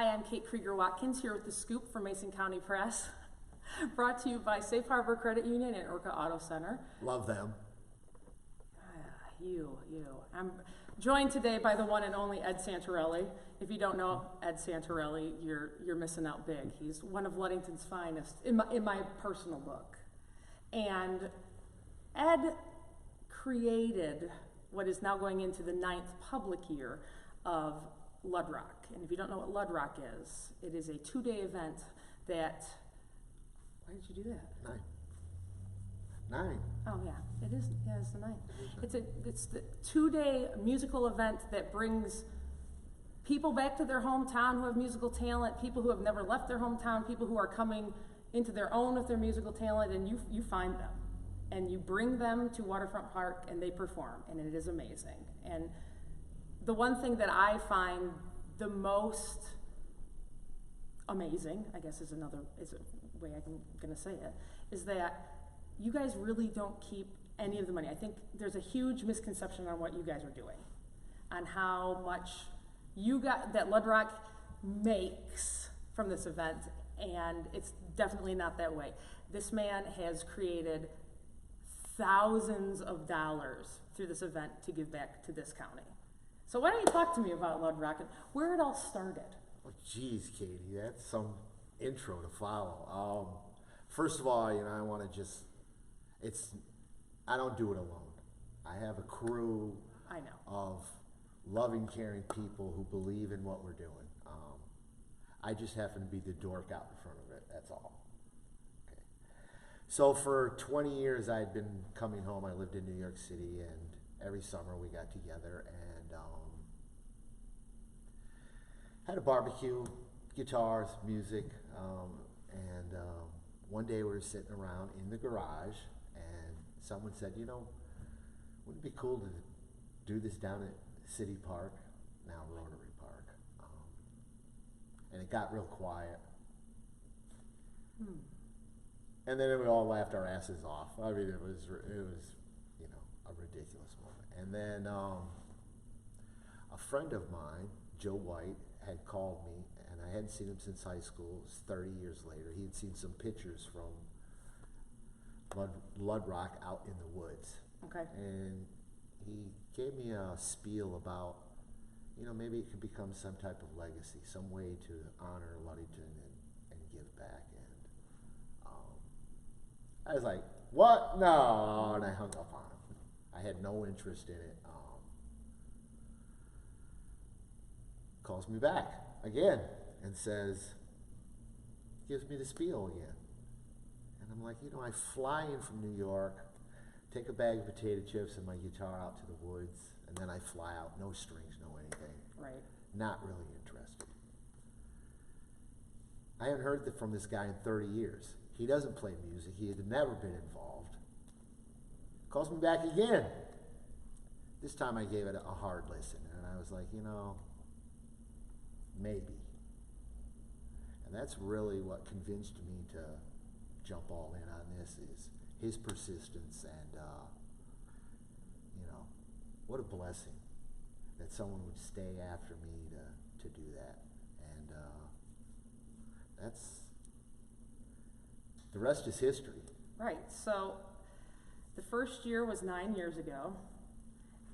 Hi, I'm Kate Krieger-Watkins here with The Scoop from Mason County Press, brought to you by Safe Harbor Credit Union and Orca Auto Center. Love them. I'm joined today by the one and only Ed Santorelli. If you don't know Ed Santorelli, you're missing out big. He's one of Ludington's finest, in my personal book. And Ed created what is now going into the 9th public year of Ludrock. And if you don't know what Ludrock is, it is a 2-day event that, why did you do that? 9. Oh yeah, it is. Yeah, it's the 9th. It's the 2-day musical event that brings people back to their hometown who have musical talent, people who have never left their hometown, people who are coming into their own with their musical talent, and you find them and you bring them to Waterfront Park and they perform, and it is amazing. And the one thing that I find the most amazing, I guess is a way I'm going to say it, is that you guys really don't keep any of the money. I think there's a huge misconception on what you guys are doing, on how much that Ludrock makes from this event, and it's definitely not that way. This man has created thousands of dollars through this event to give back to this county. So why don't you talk to me about Ludrock and where it all started? Well, geez, Katie, that's some intro to follow. First of all, I want to just, I don't do it alone. I have a crew of loving, caring people who believe in what we're doing. I just happen to be the dork out in front of it, that's all. Okay. So for 20 years I'd been coming home. I lived in New York City, and every summer we got together and had a barbecue, guitars, music, and one day we were sitting around in the garage, and someone said, wouldn't it be cool to do this down at City Park, now Rotary Park? And it got real quiet. And then we all laughed our asses off. I mean, it was a ridiculous moment. And then a friend of mine, Joe White, had called me, and I hadn't seen him since high school. It was 30 years later. He had seen some pictures from Ludrock out in the woods. Okay. And he gave me a spiel about, maybe it could become some type of legacy, some way to honor Ludington and give back. And I was like, what? No. And I hung up on him. I had no interest in it. Calls me back again and gives me the spiel again. And I'm like, I fly in from New York, take a bag of potato chips and my guitar out to the woods, and then I fly out, no strings, no anything. Right. Not really interested. I haven't heard from this guy in 30 years. He doesn't play music. He had never been involved. Calls me back again. This time I gave it a hard listen, and I was like, maybe. And that's really what convinced me to jump all in on this, is his persistence, and what a blessing that someone would stay after me to do that. And that's, the rest is history. Right, so the first year was 9 years ago,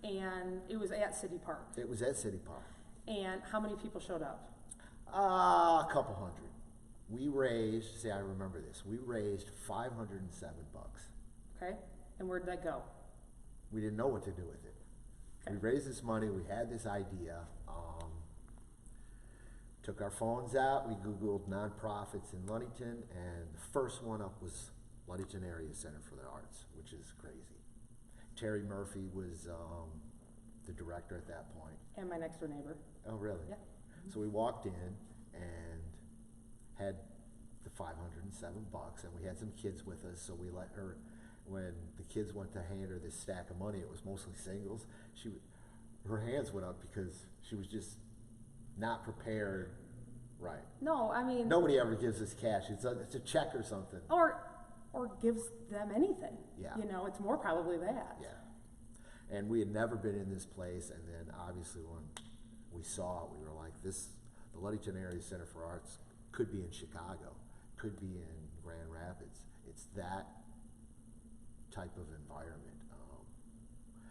and it was at City Park. It was at City Park. And how many people showed up? A couple hundred. We raised, I remember this, we raised $507. Okay, and where did that go? We didn't know what to do with it. Okay. We raised this money, we had this idea, took our phones out, we Googled nonprofits in Ludington, and the first one up was Ludington Area Center for the Arts, which is crazy. Terry Murphy was the director at that point. And my next door neighbor. Oh, really? Yeah. So we walked in and had the $507, and we had some kids with us, so we let her, when the kids went to hand her this stack of money, it was mostly singles, her hands went up because she was just not prepared. Right. No, I mean, nobody ever gives us cash. It's a check or something. Or gives them anything. Yeah. It's more probably that. Yeah. And we had never been in this place, and then obviously when we saw it, we were like, this The Ludington Area Center for Arts could be in Chicago, could be in Grand Rapids. It's that type of environment.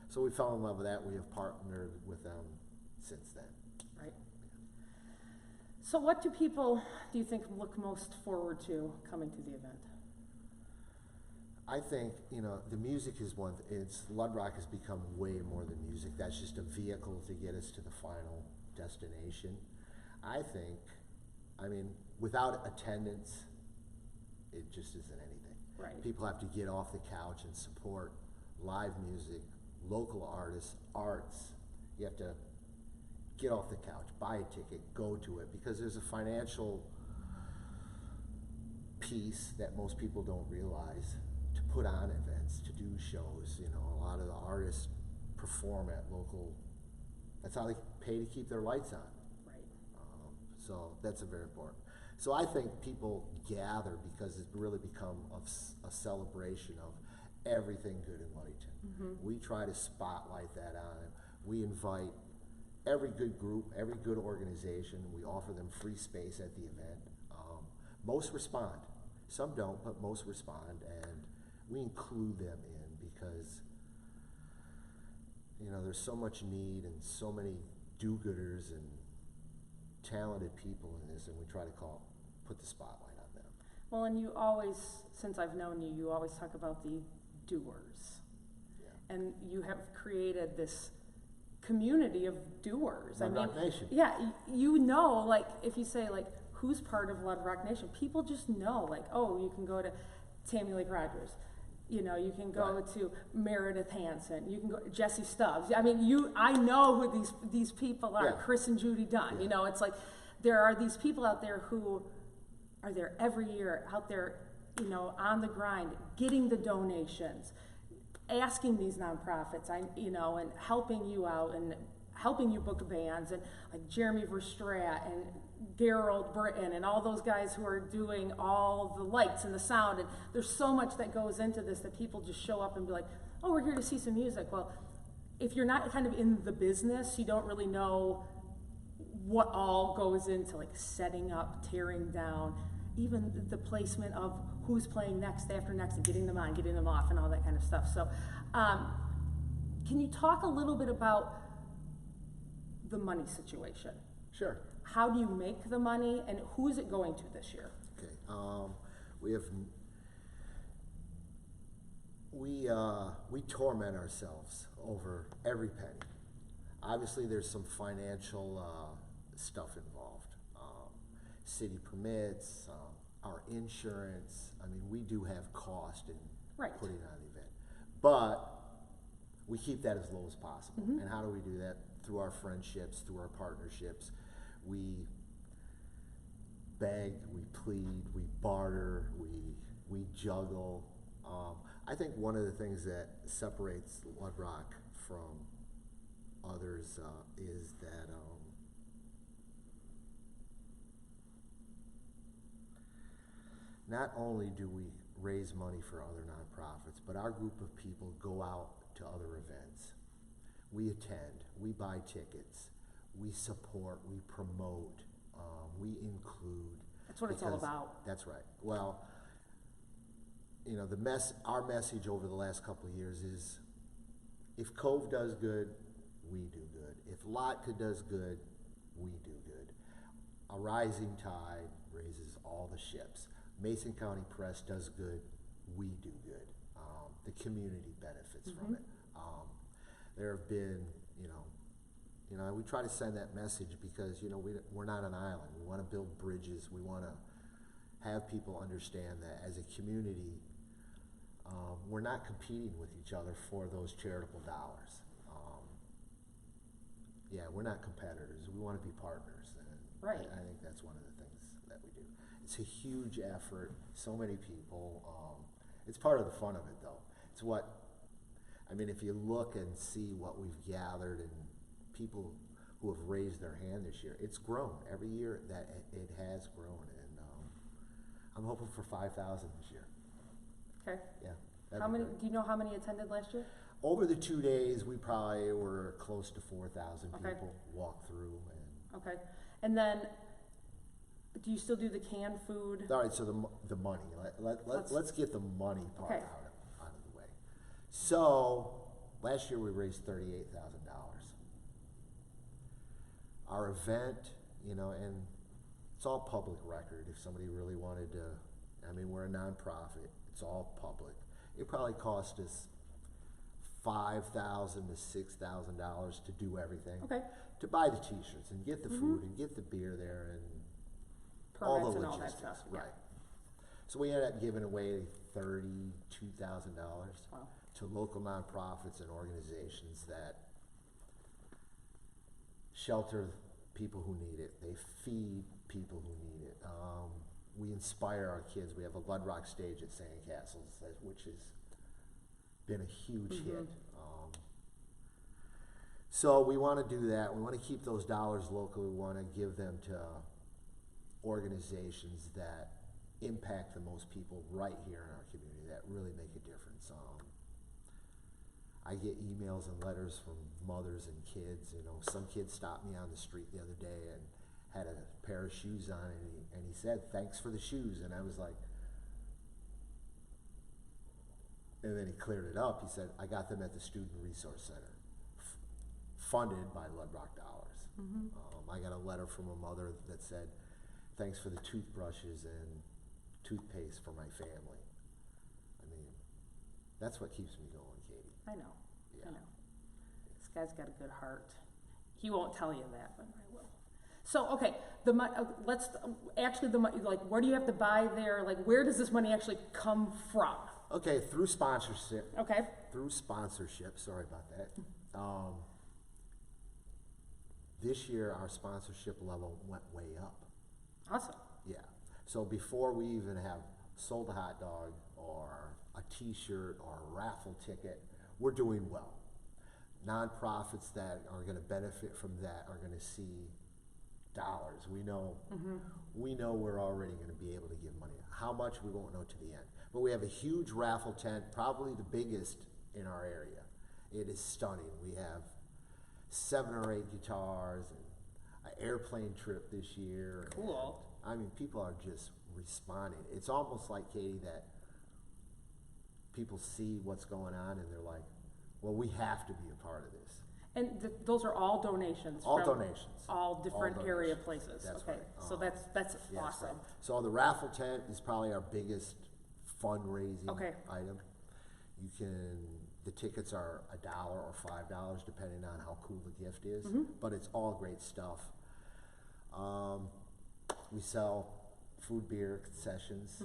So we fell in love with that. We have partnered with them since then. Right. So what do people, do you think, look most forward to coming to the event? I think, the music is one, Ludrock has become way more than music. That's just a vehicle to get us to the final destination. I think, without attendance, it just isn't anything. Right. People have to get off the couch and support live music, local artists, arts. You have to get off the couch, buy a ticket, go to it, because there's a financial piece that most people don't realize. To put on events, to do shows, a lot of the artists perform at local, that's how they pay to keep their lights on. Right. So that's very important. So I think people gather because it's really become a celebration of everything good in Ludington. Mm-hmm. We try to spotlight that on it. We invite every good group, every good organization. We offer them free space at the event. Most respond. Some don't, but most respond, and we include them in because there's so much need and so many do-gooders and talented people in this, and we try to put the spotlight on them. Well, and you always, since I've known you, you always talk about the doers. Yeah. And you have created this community of doers. Ludrock Nation. Yeah, like, if you say, like, who's part of Ludrock Nation, people just know, like, oh, you can go to Tammy Lake Rogers. You can go to Meredith Hansen. You can go Jesse Stubbs. I know who these people are. Yeah. Chris and Judy Dunn. Yeah. It's like there are these people out there who are there every year, out there, on the grind, getting the donations, asking these nonprofits, and helping you out and helping you book bands, and like Jeremy Verstrat and Gerald Britton and all those guys who are doing all the lights and the sound, and there's so much that goes into this that people just show up and be like, oh, we're here to see some music. Well, if you're not kind of in the business, you don't really know what all goes into like setting up, tearing down, even the placement of who's playing next after next and getting them on, getting them off, and all that kind of stuff. So can you talk a little bit about the money situation? Sure. How do you make the money, and who is it going to this year? Okay, we torment ourselves over every penny. Obviously, there's some financial stuff involved. City permits, our insurance. We do have cost in putting on the event, but we keep that as low as possible. Mm-hmm. And how do we do that? Through our friendships, through our partnerships. We beg, we plead, we barter, we juggle. I think one of the things that separates Ludrock from others is that not only do we raise money for other nonprofits, but our group of people go out to other events. We attend, we buy tickets, we support, we promote, we include. That's what it's all about. That's right. Well, our message over the last couple of years is, if Cove does good, we do good. If Lotka does good, we do good. A rising tide raises all the ships. Mason County Press does good, we do good. The community benefits from it. There have been, we try to send that message because, we're not an island. We want to build bridges. We want to have people understand that as a community, we're not competing with each other for those charitable dollars. We're not competitors. We want to be partners. And right. I think that's one of the things that we do. It's a huge effort. So many people. It's part of the fun of it, though. It's what, if you look and see what we've gathered and people who have raised their hand this year, it's grown. Every year that it has grown, and I'm hoping for 5,000 this year. Okay. Yeah. How many? Do you know how many attended last year? Over the 2 days, we probably were close to 4,000 people walk through. Okay. And then Do you still do the canned food? All right, so the money. Let's get the money part Okay. out of the way. So last year we raised $38,000. Our event, you know, and it's all public record. If somebody really wanted to, I mean, we're a nonprofit. It's all public. It probably cost us $5,000 to $6,000 to do everything. Okay. To buy the T-shirts and get the food and get the beer there and all the Permits and all that logistics, stuff. Yeah. right? So we ended up giving away $32,000 Wow. to local nonprofits and organizations that shelter people who need it. They feed people who need it. We inspire our kids. We have a Ludrock stage at Sandcastles, which has been a huge hit. So we want to do that. We want to keep those dollars local. We want to give them to organizations that impact the most people right here in our community, that really make a difference. I get emails and letters from mothers and kids. You know, some kid stopped me on the street the other day and had a pair of shoes on, and he said, "Thanks for the shoes." And I was like, and then he cleared it up. He said, "I got them at the Student Resource Center, funded by Ludrock dollars." I got a letter from a mother that said, "Thanks for the toothbrushes and toothpaste for my family." I mean, that's what keeps me going, Katie. I know. Yeah. I know. This guy's got a good heart. He won't tell you that, but I will. So, okay, let's actually like, where do you have to buy there? Like, where does this money actually come from? Okay, through sponsorship. Okay. Through sponsorship. Sorry about that. This year, our sponsorship level went way up. Awesome. Yeah. So before we even have sold a hot dog or a T-shirt or a raffle ticket, we're doing well. Nonprofits that are going to benefit from that are going to see dollars. We know we're already going to be able to give money. How much, we won't know to the end. But we have a huge raffle tent, probably the biggest in our area. It is stunning. We have 7 or 8 guitars and an airplane trip this year. Cool. And, I mean, people are just responding. It's almost like, Katie, that people see what's going on and they're like, well, we have to be a part of this. And those are all donations. All from donations. All different All area donations. places. That's okay. right. So that's Yes, awesome. right. So the raffle tent is probably our biggest fundraising item. You can, the tickets are $1 or $5 depending on how cool the gift is, but it's all great stuff. We sell food, beer, concessions.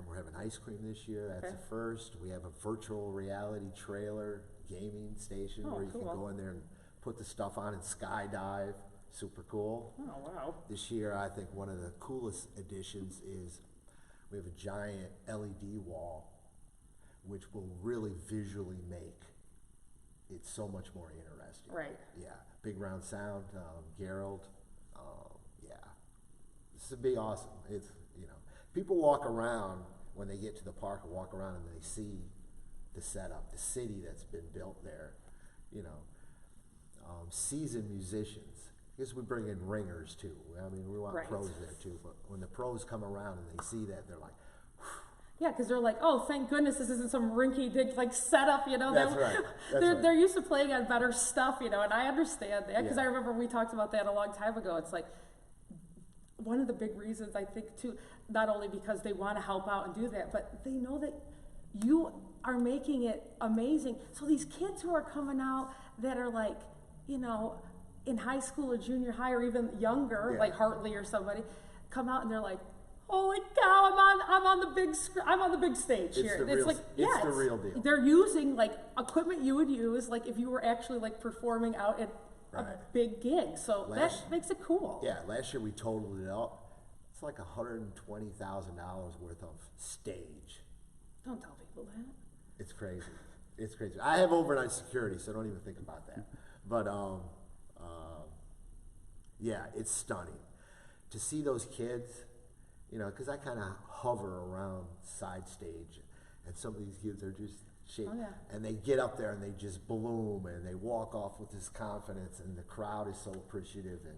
We're having ice cream this year. That's the first. We have a virtual reality trailer gaming station where you can go in there and put the stuff on and skydive. Super cool. Oh, wow. This year, I think one of the coolest additions is we have a giant LED wall, which will really visually make it so much more interesting. Right. Yeah. Big round sound, Gerald. Yeah. This would be awesome. It's, you know, people walk around when they get to the park and walk around and they see the setup, the city that's been built there, you know, seasoned musicians. Because we bring in ringers too. I mean, we want pros there too. But when the pros come around and they see that, they're like, whew. Yeah, because they're like, oh, thank goodness this isn't some rinky-dink like setup, you know. That's right. They're used to playing on better stuff, you know, and I understand that because I remember we talked about that a long time ago. It's like one of the big reasons I think too, not only because they want to help out and do that, but they know that you are making it amazing. So these kids who are coming out that are like, you know, in high school or junior high or even younger, like Hartley or somebody, come out and they're like, holy cow, I'm on the big I'm on the big stage here. It's like it's the real deal. They're using like equipment you would use like if you were actually like performing out at a big gig. So that makes it cool. Yeah, last year we totaled it up. It's like $120,000 worth of stage. Don't tell people that. It's crazy. It's crazy. I have overnight security, so don't even think about that. But yeah, it's stunning to see those kids. You know, because I kind of hover around side stage, and some of these kids are just shaking, and they get up there and they just bloom, and they walk off with this confidence, and the crowd is so appreciative. And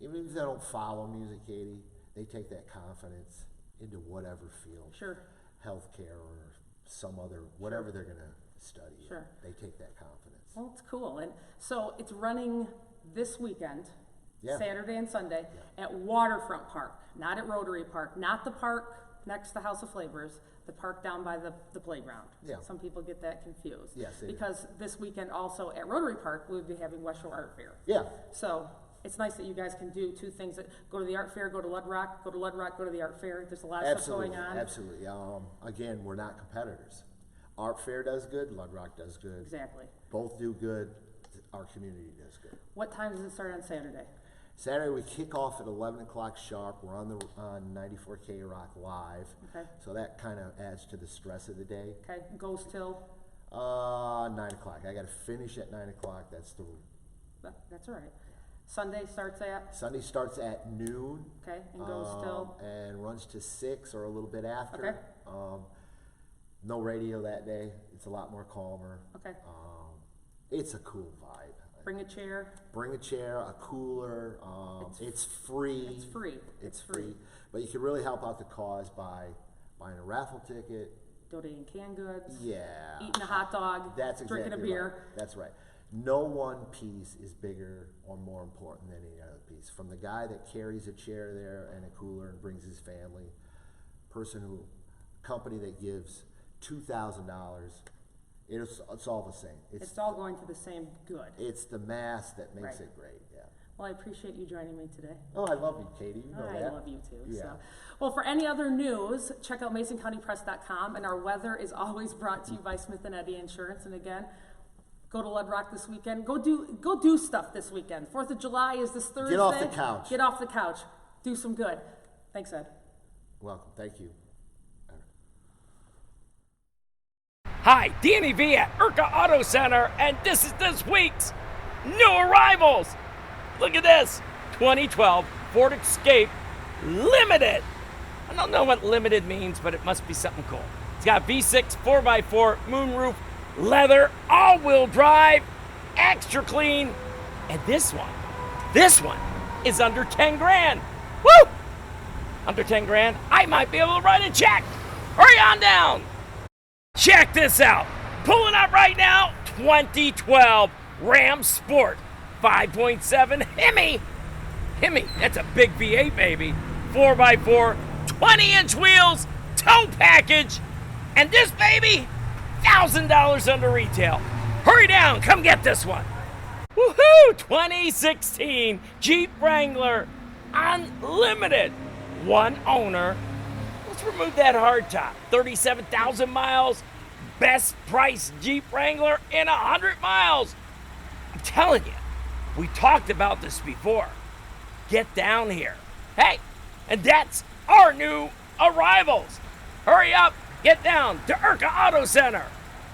even if they don't follow music, Katie, they take that confidence into whatever field, Sure. healthcare or some other, whatever they're going to study. Sure. They take that confidence. Well, it's cool. And so it's running this weekend, Yeah. Saturday and Sunday, at Waterfront Park, not at Rotary Park, not the park next to House of Flavors, the park down by the playground. Yeah. Some people get that confused. Yes, they do. Because this weekend also at Rotary Park, we'll be having West Shore Art Fair. Yeah. So it's nice that you guys can do two things, that go to the art fair, go to Ludrock, go to Ludrock, go to the art fair. There's a lot of stuff going on. Absolutely. Again, we're not competitors. Art Fair does good, Ludrock does good. Exactly. Both do good. Our community does good. What time does it start on Saturday? Saturday we kick off at 11 o'clock sharp. We're on 94K Rock Live. Okay. So that kind of adds to the stress of the day. Okay, goes till? 9 o'clock. I got to finish at 9 o'clock. That's That's all right. Sunday starts at? Sunday starts at noon. Okay, and goes till? And runs to 6 or a little bit after. Okay. No radio that day. It's a lot more calmer. Okay. It's a cool vibe. Bring a chair. Bring a chair, a cooler. It's free. It's free. It's free. But you can really help out the cause by buying a raffle ticket. Donating canned goods. Yeah. Eating a hot dog. That's exactly drinking a beer. Right. That's right. No one piece is bigger or more important than any other piece. From the guy that carries a chair there and a cooler and brings his family, company that gives $2,000, it's all the same. It's all going to the same good. It's the mass that makes Right. it great. Yeah. Well, I appreciate you joining me today. Oh, I love you, Katie. You know I that. love you too. Yeah. So. Well, for any other news, check out MasonCountyPress.com, and our weather is always brought to you by Smith & Eddy Insurance. And again, go to Ludrock this weekend. Go do stuff this weekend. 4th of July is this Thursday. Get off the couch. Get off the couch. Do some good. Thanks, Ed. Welcome. Thank you. Hi, Danny V at Urca Auto Center, and this is this week's new arrivals. Look at this, 2012 Ford Escape Limited. I don't know what limited means, but it must be something cool. It's got V6 4x4 moonroof, leather, all-wheel drive, extra clean, and this one is under 10 grand. Woo! Under 10 grand, I might be able to write a check. Hurry on down. Check this out. Pulling up right now, 2012 Ram Sport 5.7 Hemi. That's a big V8, baby. 4x4, 20-inch wheels, tow package. And this baby, $1,000 under retail. Hurry down, come get this one. Woohoo! 2016 Jeep Wrangler Unlimited. One owner. Let's remove that hardtop. 37,000 miles. Best price Jeep Wrangler in 100 miles. I'm telling you, we talked about this before. Get down here. Hey, and that's our new arrivals. Hurry up, get down to Urca Auto Center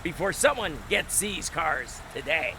before someone gets these cars today.